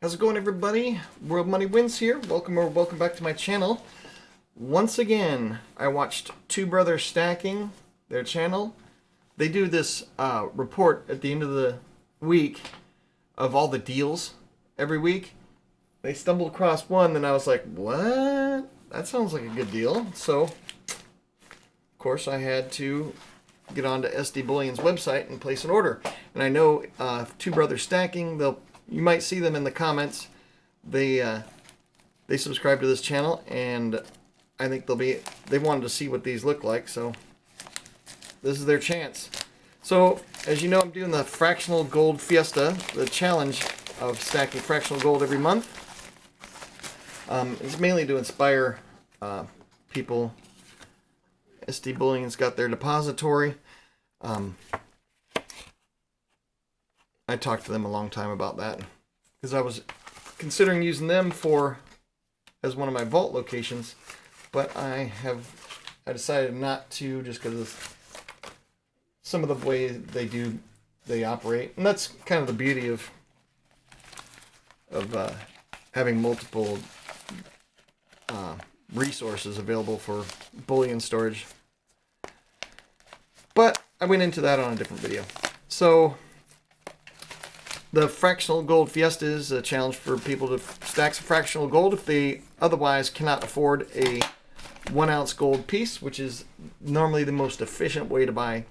How's it going, everybody? World Money Wins here. Welcome or welcome back to my channel. Once again, I watched Two Brothers Stacking, their channel. They do this report at the end of the week of all the deals every week. They stumbled across one, and I was like, what? That sounds like a good deal. So, of course, I had to get onto SD Bullion's website and place an order. And I know Two Brothers Stacking, you might see them in the comments. They subscribe to this channel, and I think they wanted to see what these look like, so this is their chance. So, as you know, I'm doing the Fractional Gold Fiesta, the challenge of stacking fractional gold every month. It's mainly to inspire people. SD Bullion's got their depository. I talked to them a long time about that because I was considering using them as one of my vault locations, but I decided not to, just because of some of the way they operate, and that's kind of the beauty of having multiple resources available for bullion storage. But I went into that on a different video. So the Fractional Gold Fiesta is a challenge for people to stack some fractional gold if they otherwise cannot afford a 1 ounce gold piece, which is normally the most efficient way to buy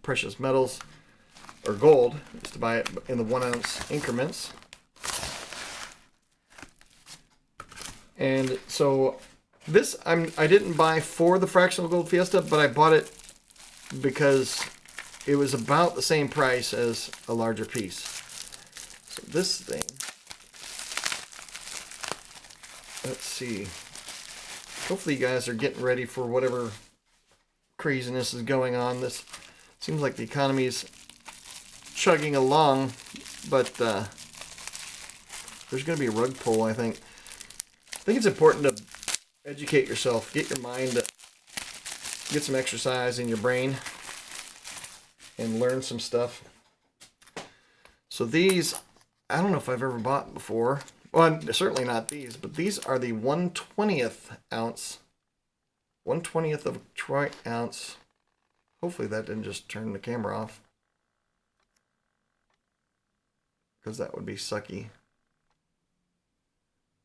precious metals or gold, is to buy it in the 1 ounce increments. And so this I didn't buy for the Fractional Gold Fiesta, but I bought it because it was about the same price as a larger piece. So this thing, let's see. Hopefully you guys are getting ready for whatever craziness is going on. This seems like the economy is chugging along, but there's going to be a rug pull, I think. I think it's important to educate yourself, get your mind, get some exercise in your brain, and learn some stuff. So these, I don't know if I've ever bought before. Well, certainly not these, but these are the 1/20th ounce. 1/20th of a troy ounce. Hopefully that didn't just turn the camera off, because that would be sucky.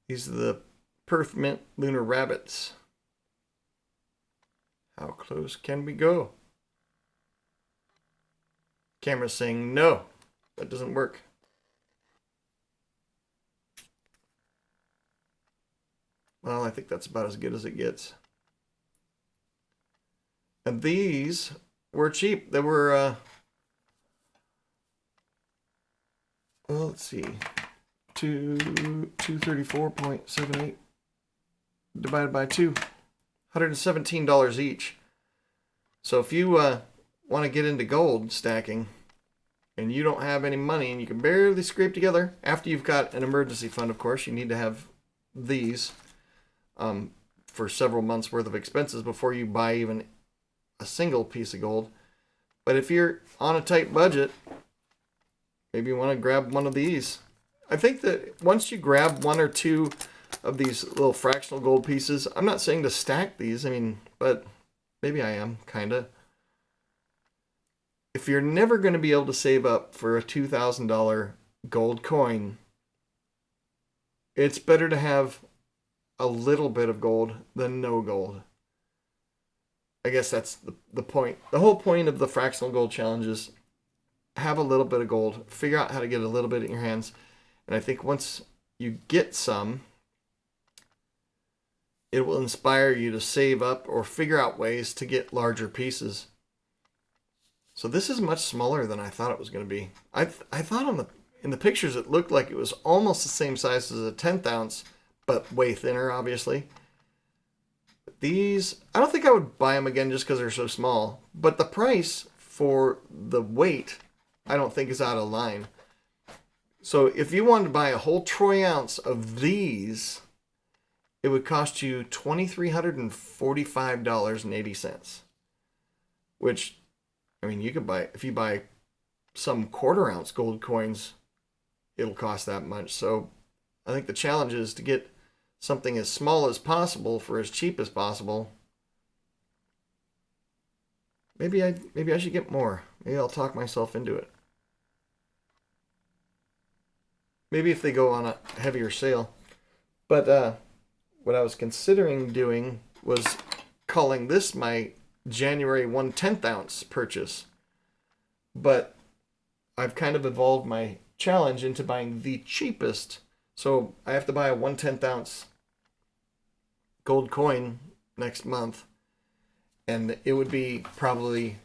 These are the Perth Mint Lunar Rabbits. How close can we go? Camera's saying no. That doesn't work. Well, I think that's about as good as it gets. And these were cheap. They were, well, let's see. 234.78 divided by 2. $117 each. So if you want to get into gold stacking, and you don't have any money, and you can barely scrape together, after you've got an emergency fund, of course, you need to have these for several months worth of expenses before you buy even a single piece of gold. But if you're on a tight budget, maybe you want to grab one of these. I think that once you grab one or two of these little fractional gold pieces, I'm not saying to stack these, but maybe I am, kinda. If you're never going to be able to save up for a $2,000 gold coin, it's better to have a little bit of gold than no gold. I guess that's the point. The whole point of the Fractional Gold Challenge is have a little bit of gold. Figure out how to get a little bit in your hands. And I think once you get some, it will inspire you to save up or figure out ways to get larger pieces. So this is much smaller than I thought it was going to be. I thought in the pictures it looked like it was almost the same size as a 10th ounce, but way thinner, obviously. But these, I don't think I would buy them again just because they're so small. But the price for the weight, I don't think is out of line. So if you wanted to buy a whole troy ounce of these, it would cost you $2,345.80. Which, you could buy, if you buy some 1/4 ounce gold coins, it'll cost that much. So I think the challenge is to get something as small as possible for as cheap as possible. Maybe I should get more. Maybe I'll talk myself into it. Maybe if they go on a heavier sale. But what I was considering doing was calling this my January 1/10 ounce purchase. But I've kind of evolved my challenge into buying the cheapest. So I have to buy a 1/10 ounce gold coin next month. And it would be probably,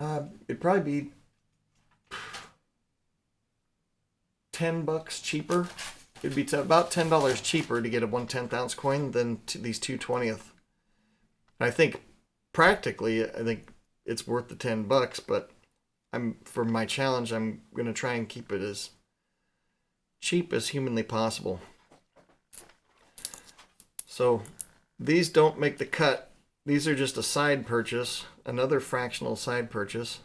it'd probably be $10 cheaper. It'd be about $10 cheaper to get a 1/10 ounce coin than these 2/20th. I think practically, I think it's worth the $10, but for my challenge, I'm gonna try and keep it as cheap as humanly possible. So these don't make the cut. These are just a side purchase, another fractional side purchase,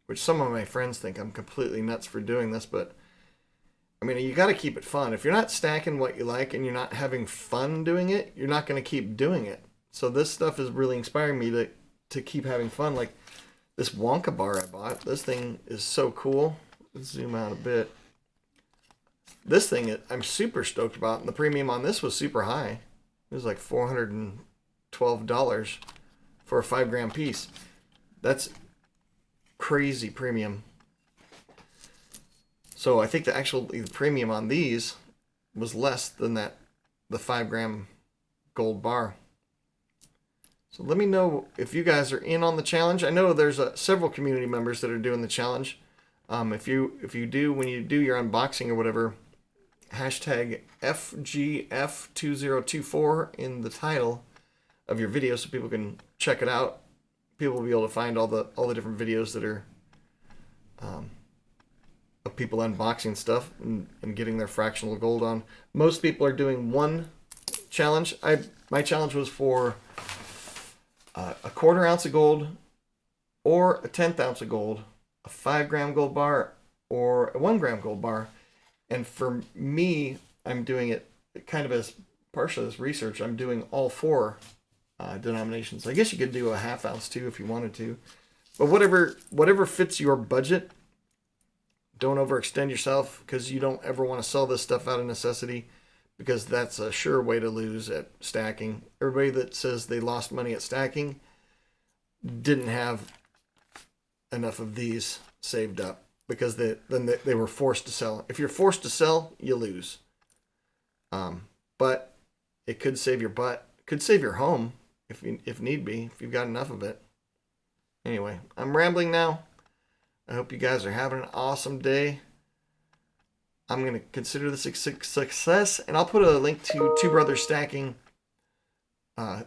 which some of my friends think I'm completely nuts for doing this, but I mean, you got to keep it fun. If you're not stacking what you like and you're not having fun doing it, you're not going to keep doing it. So this stuff is really inspiring me to keep having fun. Like this Wonka bar I bought. This thing is so cool. Let's zoom out a bit. This thing I'm super stoked about, and the premium on this was super high. It was like $412 for a 5-gram piece. That's crazy premium. So I think the premium on these was less than the 5-gram gold bar. So let me know if you guys are in on the challenge. I know there's several community members that are doing the challenge. If you do, when you do your unboxing or whatever, hashtag FGF2024 in the title of your video so people can check it out. People will be able to find all the different videos that are of people unboxing stuff and getting their fractional gold on. Most people are doing one challenge. My challenge was for a 1/4 ounce of gold or a 1/10 ounce of gold, a 5-gram gold bar or a 1-gram gold bar. And for me, I'm doing it kind of as partially as research. I'm doing all 4 denominations. I guess you could do a 1/2 ounce too if you wanted to. But whatever fits your budget. Don't overextend yourself, because you don't ever want to sell this stuff out of necessity, because that's a sure way to lose at stacking. Everybody that says they lost money at stacking didn't have enough of these saved up, because they were forced to sell. If you're forced to sell, you lose. But it could save your butt. It could save your home if need be, if you've got enough of it. Anyway, I'm rambling now. I hope you guys are having an awesome day. I'm going to consider this a success, and I'll put a link to Two Brothers Stacking,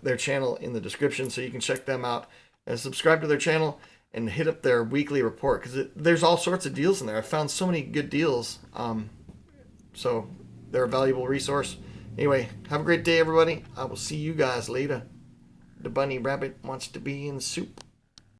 their channel, in the description so you can check them out and subscribe to their channel and hit up their weekly report, because there's all sorts of deals in there. I found so many good deals, so they're a valuable resource. Anyway, have a great day, everybody. I will see you guys later. The bunny rabbit wants to be in soup.